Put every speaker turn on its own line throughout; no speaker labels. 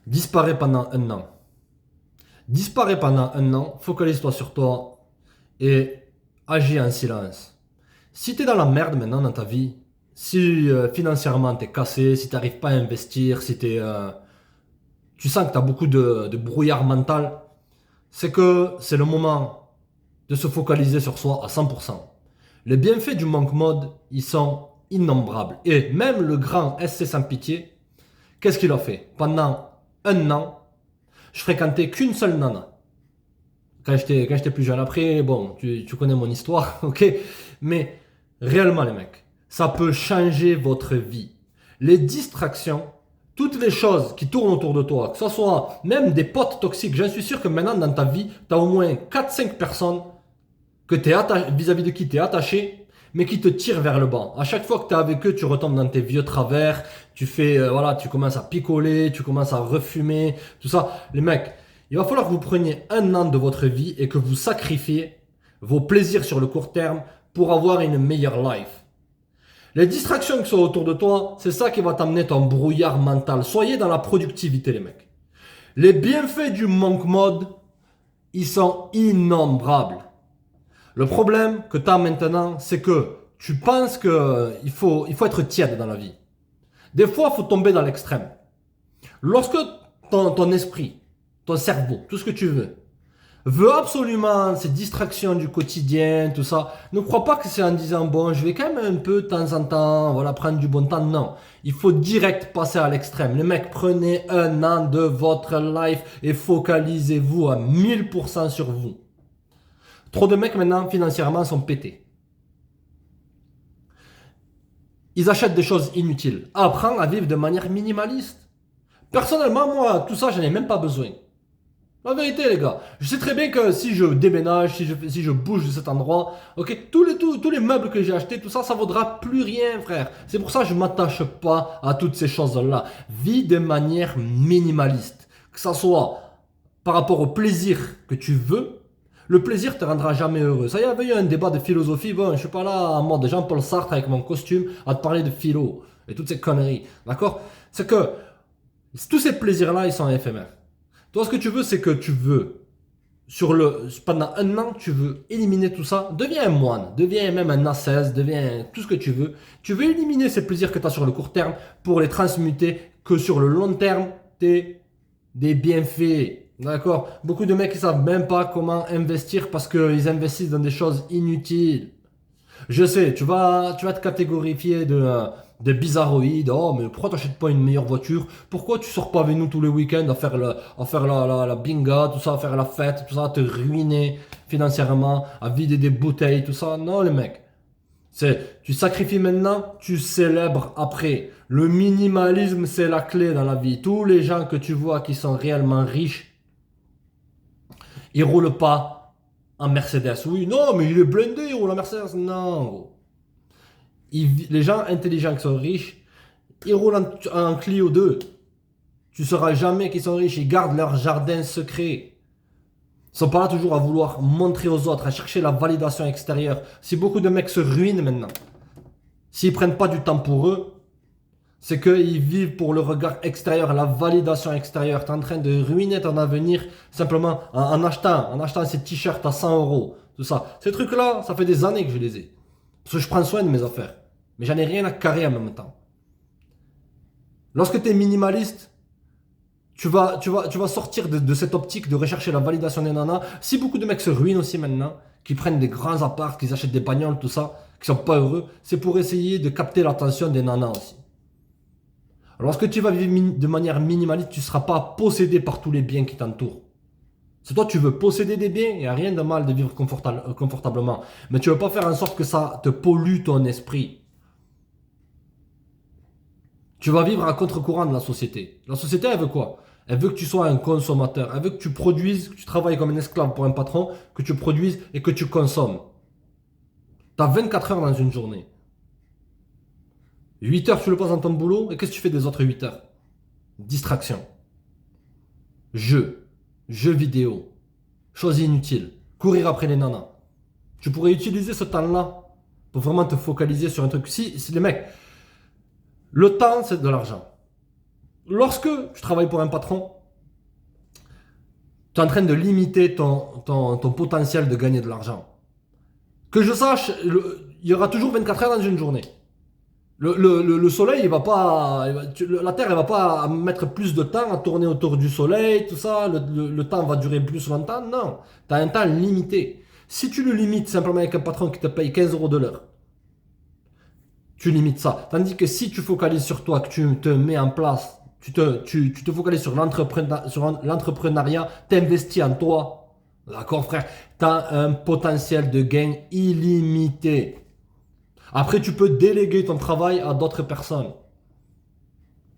Disparais pendant un an. Disparais pendant un an, focalise-toi sur toi et agis en silence. Si tu es dans la merde maintenant dans ta vie, si financièrement tu es cassé, si tu n'arrives pas à investir, si tu sens que tu as beaucoup de brouillard mental, c'est que c'est le moment de se focaliser sur soi à 100%. Les bienfaits du monk mode, ils sont innombrables. Et même le grand SC sans pitié, qu'est-ce qu'il a fait? Pendant un an, je fréquentais qu'une seule nana. Quand j'étais plus jeune. Après, bon, tu connais mon histoire, ok? Mais réellement, les mecs, ça peut changer votre vie. Les distractions, toutes les choses qui tournent autour de toi, que ce soit même des potes toxiques, j'en suis sûr que maintenant dans ta vie, tu as au moins 4-5 personnes que vis-à-vis de qui tu es attaché, mais qui te tirent vers le bas. À chaque fois que tu es avec eux, tu retombes dans tes vieux travers, voilà, tu commences à picoler, tu commences à refumer, tout ça. Les mecs, il va falloir que vous preniez un an de votre vie et que vous sacrifiez vos plaisirs sur le court terme pour avoir une meilleure life. Les distractions qui sont autour de toi, c'est ça qui va t'amener ton brouillard mental. Soyez dans la productivité, les mecs. Les bienfaits du monk mode, ils sont innombrables. Le problème que tu as maintenant, c'est que tu penses qu'il faut être tiède dans la vie. Des fois, il faut tomber dans l'extrême. Lorsque ton esprit, ton cerveau, tout ce que tu veut absolument ces distractions du quotidien, tout ça, ne crois pas que c'est en disant, bon, je vais quand même un peu de temps en temps, voilà, prendre du bon temps. Non, il faut direct passer à l'extrême. Les mecs, prenez un an de votre life et focalisez-vous à 1000% sur vous. Trop de mecs maintenant, financièrement, sont pétés. Ils achètent des choses inutiles. Apprends à vivre de manière minimaliste. Personnellement, moi, tout ça, je n'en ai même pas besoin. La vérité, les gars. Je sais très bien que si je déménage, si je bouge de cet endroit, ok, tous les meubles que j'ai achetés, tout ça, ça vaudra plus rien, frère. C'est pour ça que je m'attache pas à toutes ces choses-là. Vis de manière minimaliste. Que ça soit par rapport au plaisir que tu veux, le plaisir te rendra jamais heureux. Ça y avait eu un débat de philosophie. Bon, je suis pas là en mode Jean-Paul Sartre avec mon costume à te parler de philo et toutes ces conneries. D'accord? C'est que tous ces plaisirs-là, ils sont éphémères. Toi, ce que tu veux, c'est que tu veux, pendant un an, tu veux éliminer tout ça. Deviens un moine, deviens même un ascète, deviens tout ce que tu veux. Tu veux éliminer ces plaisirs que tu as sur le court terme pour les transmuter, que sur le long terme, tu aies des bienfaits. D'accord? Beaucoup de mecs qui savent même pas comment investir parce qu'ils investissent dans des choses inutiles. Je sais, tu vas te catégorifier de bizarroïde. Oh, mais pourquoi t'achètes pas une meilleure voiture? Pourquoi tu sors pas avec nous tous les week-ends à faire la binga, tout ça, à faire la fête, tout ça, à te ruiner financièrement, à vider des bouteilles, tout ça? Non, les mecs. Tu sacrifies maintenant, tu célèbres après. Le minimalisme, c'est la clé dans la vie. Tous les gens que tu vois qui sont réellement riches, ils roulent pas en Mercedes. Oui, non, mais il est blindé, il roule en Mercedes. Non. Les gens intelligents qui sont riches, ils roulent en Clio 2. Tu sauras jamais qu'ils sont riches. Ils gardent leur jardin secret. Ils sont pas là toujours à vouloir montrer aux autres, à chercher la validation extérieure. Si beaucoup de mecs se ruinent maintenant, s'ils prennent pas du temps pour eux, c'est qu'ils vivent pour le regard extérieur, la validation extérieure. Tu es en train de ruiner ton avenir simplement en achetant ces t-shirts à 100 euros. Tout ça. Ces trucs-là, ça fait des années que je les ai. Parce que je prends soin de mes affaires. Mais j'en ai rien à carrer en même temps. Lorsque tu es minimaliste, tu vas sortir de cette optique de rechercher la validation des nanas. Si beaucoup de mecs se ruinent aussi maintenant, qui prennent des grands apparts, qui achètent des bagnoles, tout ça, qui sont pas heureux, c'est pour essayer de capter l'attention des nanas aussi. Lorsque tu vas vivre de manière minimaliste, tu ne seras pas possédé par tous les biens qui t'entourent. C'est toi, tu veux posséder des biens, il n'y a rien de mal de vivre confortablement. Mais tu ne veux pas faire en sorte que ça te pollue ton esprit. Tu vas vivre à contre-courant de la société. La société, elle veut quoi? Elle veut que tu sois un consommateur. Elle veut que tu produises, que tu travailles comme un esclave pour un patron, que tu produises et que tu consommes. Tu as 24 heures dans une journée. 8 heures, tu le passes dans ton boulot, et qu'est-ce que tu fais des autres 8 heures? Distraction. Jeux vidéo. Choses inutiles. Courir après les nanas. Tu pourrais utiliser ce temps-là pour vraiment te focaliser sur un truc. Si les mecs, le temps, c'est de l'argent. Lorsque tu travailles pour un patron, Tu es en train de limiter ton potentiel de gagner de l'argent. Que je sache, il y aura toujours 24 heures dans une journée. Le soleil, il va pas, la Terre, elle va pas mettre plus de temps à tourner autour du soleil, tout ça. Le temps va durer plus longtemps. Non, tu as un temps limité. Si tu le limites simplement avec un patron qui te paye 15 euros de l'heure, tu limites ça. Tandis que si tu focalises sur toi, que tu te mets en place, tu te focalises sur l'entrepreneuriat, t'investis en toi, d'accord frère, tu as un potentiel de gain illimité. Après, tu peux déléguer ton travail à d'autres personnes.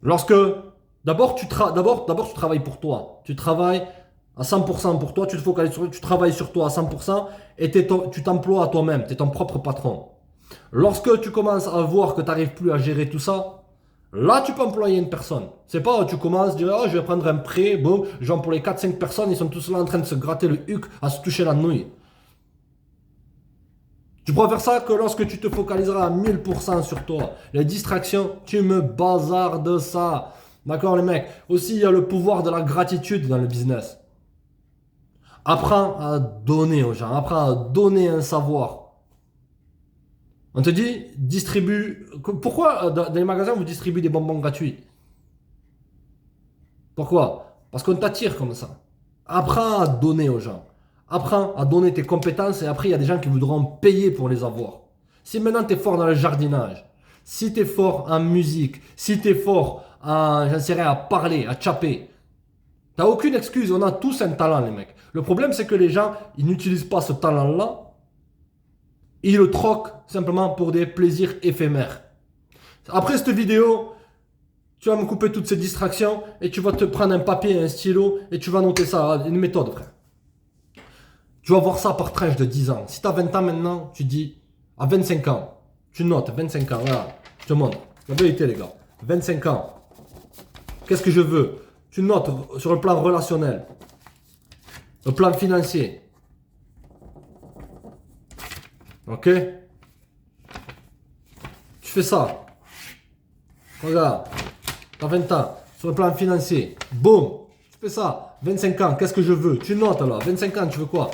Lorsque, d'abord, tu travailles pour toi. Tu travailles à 100% pour toi, tu te focalises sur, tu travailles sur toi à 100% et tu t'emploies à toi-même, tu es ton propre patron. Lorsque tu commences à voir que tu n'arrives plus à gérer tout ça, là tu peux employer une personne. C'est pas tu commences à dire oh, je vais prendre un prêt, bon, genre pour les 4-5 personnes, ils sont tous là en train de se gratter le huc, à se toucher la nouille. Tu pourras faire ça que lorsque tu te focaliseras à 1000% sur toi. Les distractions, tu me bazardes ça. D'accord les mecs? Aussi, il y a le pouvoir de la gratitude dans le business. Apprends à donner aux gens, apprends à donner un savoir. On te dit, distribue. Pourquoi dans les magasins vous distribuez des bonbons gratuits? Pourquoi? Parce qu'on t'attire comme ça. Apprends à donner aux gens. Apprends à donner tes compétences et après il y a des gens qui voudront payer pour les avoir. Si maintenant tu es fort dans le jardinage, si tu es fort en musique, si tu es fort j'en sais rien, à parler, à chapper, t'as aucune excuse, on a tous un talent les mecs. Le problème c'est que les gens, ils n'utilisent pas ce talent-là, ils le troquent simplement pour des plaisirs éphémères. Après cette vidéo, tu vas me couper toutes ces distractions et tu vas te prendre un papier et un stylo et tu vas noter ça, une méthode frère. Tu vas voir ça par tranche de 10 ans. Si tu as 20 ans maintenant, tu dis à 25 ans, tu notes 25 ans, voilà, je te montre. La vérité les gars, 25 ans, qu'est-ce que je veux? Tu notes sur le plan relationnel, le plan financier. Ok? Tu fais ça. Regarde, tu as 20 ans, sur le plan financier, boum, tu fais ça. 25 ans, qu'est-ce que je veux? Tu notes là, 25 ans, tu veux quoi?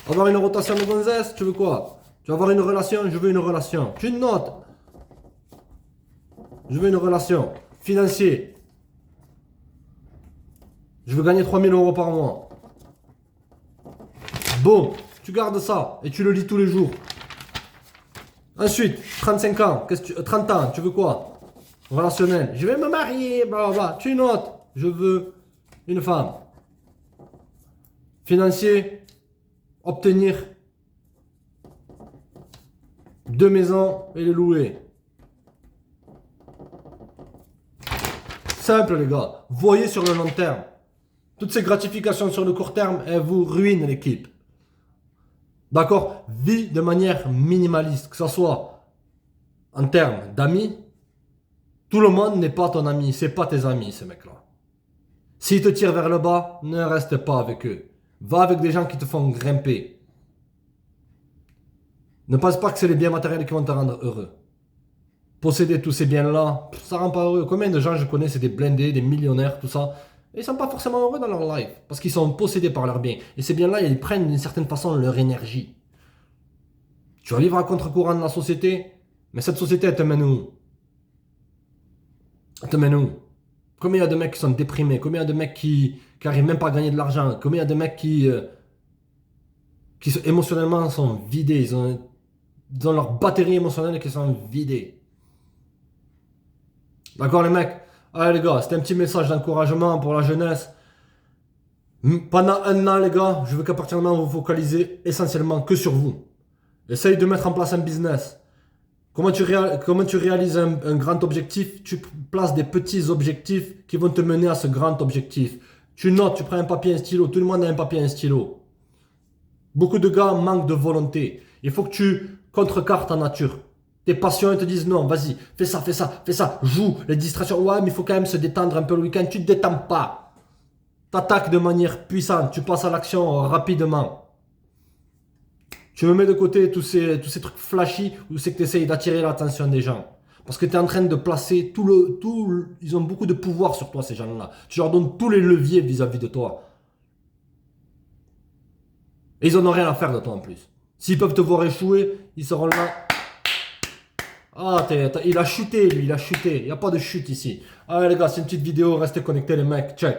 Avoir une rotation de gonzesse, tu veux quoi? Tu veux avoir une relation, je veux une relation. Tu notes. Je veux une relation. Financier. Je veux gagner 3000 euros par mois. Bon, tu gardes ça et tu le lis tous les jours. Ensuite, 35 ans, 30 ans, tu veux quoi? Relationnel. Je vais me marier, blablabla. Tu notes. Je veux une femme. Financier. Obtenir 2 maisons et les louer. Simple les gars. Voyez sur le long terme. Toutes ces gratifications sur le court terme, elles vous ruinent l'équipe. D'accord? Vis de manière minimaliste. Que ce soit en termes d'amis. Tout le monde n'est pas ton ami. C'est pas tes amis ces mecs-là. S'ils te tirent vers le bas, ne reste pas avec eux. Va avec des gens qui te font grimper. Ne pense pas que c'est les biens matériels qui vont te rendre heureux. Posséder tous ces biens-là, ça rend pas heureux. Combien de gens je connais, c'est des blindés, des millionnaires, tout ça. Et ils sont pas forcément heureux dans leur life. Parce qu'ils sont possédés par leurs biens. Et ces biens-là, ils prennent d'une certaine façon leur énergie. Tu vas vivre à contre-courant de la société. Mais cette société, elle te mène où? Elle te mène où? Combien il y a de mecs qui sont déprimés? Combien il y a de mecs qui n'arrivent même pas à gagner de l'argent? Combien il y a de mecs qui émotionnellement sont vidés? Ils ont leur batterie émotionnelle qui sont vidées. D'accord les mecs? Allez les gars, c'était un petit message d'encouragement pour la jeunesse. Pendant un an les gars, je veux qu'à partir de maintenant vous focalisez essentiellement que sur vous. Essaye de mettre en place un business. Comment tu réalises un grand objectif? Tu places des petits objectifs qui vont te mener à ce grand objectif. Tu notes, tu prends un papier et un stylo. Tout le monde a un papier et un stylo. Beaucoup de gars manquent de volonté. Il faut que tu contrecarres ta nature. Tes passions, ils te disent non, vas-y, fais ça, fais ça, fais ça. Joue, les distractions. Ouais, mais il faut quand même se détendre un peu le week-end. Tu ne te détends pas. Tu attaques de manière puissante. Tu passes à l'action rapidement. Tu me mets de côté tous ces trucs flashy où c'est que tu essayes d'attirer l'attention des gens. Parce que tu es en train de placer ils ont beaucoup de pouvoir sur toi, ces gens-là. Tu leur donnes tous les leviers vis-à-vis de toi. Et ils en ont rien à faire de toi en plus. S'ils peuvent te voir échouer, ils seront là. Ah, il a chuté lui, il a chuté. Il n'y a pas de chute ici. Allez les gars, c'est une petite vidéo, restez connectés les mecs, check.